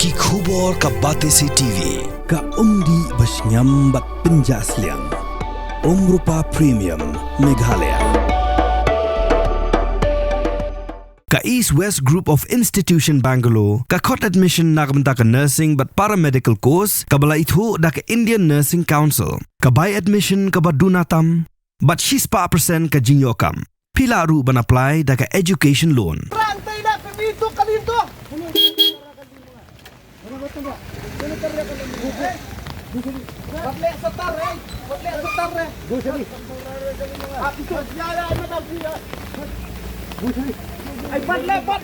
Ki khubor ka Batesi TV. Ka umdi basnyambat penjaslian. Rupa Premium Meghalaya. Ka East West Group of Institution Bangalore, ka court admission nakamta ka nursing but paramedical course, ka bala itu da ka Indian Nursing Council, ka by admission ka badunatam, but she's pa percent ka jinyokam. Pila ru ban apply da ka education loan. Rantay na kamito kalinto. Batle sa tar, batle sa tar. Busali. Api ko yala na dabiya. Busali. Ay batle bat.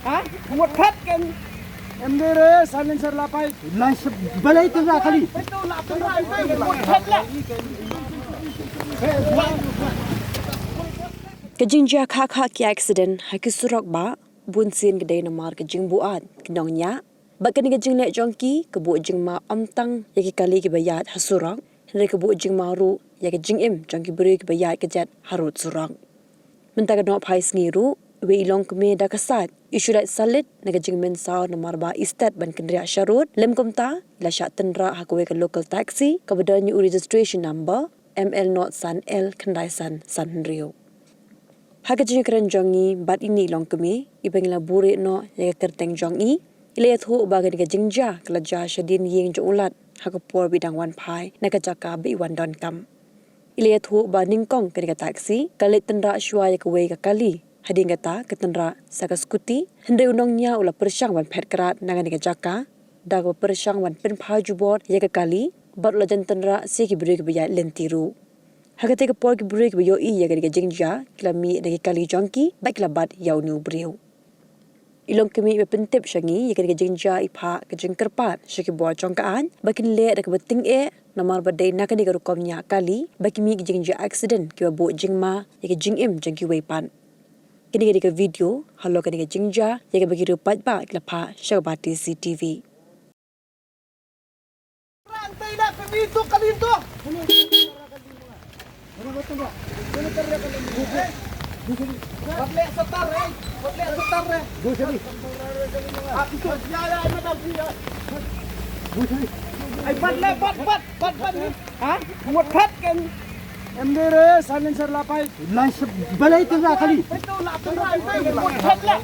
Ha? Muat phat kan. Emdere sanin sar lapay. Lai balay Tynrah kali. Betul la Tynrah ay muat phat la. Kajingja khakha ki accident hakisurok ba bunsin gede namar kajingbuat Nongniah bakani kajingne jongki kebu jingma amtang yaki kali ki bayat hasurok henry kebu jingmaru yaki jingim jongki beri ki bayat kejat harut surok mentaga no phais ngiru we Longkmie da kasat isurat Salit naga Jingmynsaw namar ba istat ban kendria syarut lemkomta la Shah Tynrah hakwe ke local taxi kabadanya registration number ML0 San L Kendai San Rio. Hagajing keren jongi bat ini Longkmie ibangla buri no ya kerteng jongi ile thu bagan ga jingja kelaja shadin yeng jo ulat hakapor bidang wan pai nakajaka bi wan don kam ile thu ba ningkong ke ga taxi kalit Tynrah shwa ya kwe ga kali hading gata ke Tynrah saka skuti hendre Nongniah ula persyang wan phet kerat nangan ga jaka da ga persyang wan pen phaju bot ya ga kali bat la jan Tynrah se ki bri ga ya lentiru Hagate ke por ki break yo I ya ga jingja klami nagi kali jongki baik labat yau nu briu. Longkmie be pentip shangi ya ga jingja ipha ke jingkerpat shaki bor jongkaan bakin le da ke beting namar badai nakani ga rukomnya kali baki mi jingja accident ki bo jingma ya ga jingim jangki weipan. Kini ga video halo kani ga jingja ya ga bagi rupat ba klapha shakbati CTV. Rantay na kamito kalinto. Batle sa tar, batle sa tar. Busali. Api ko yala na dabiya. Busali. Ay batle bat. Ha? Muat phat kan. Emdere sanin sar lapay. Lai balay Tynrah kali. Betul la Tynrah ay muat phat la.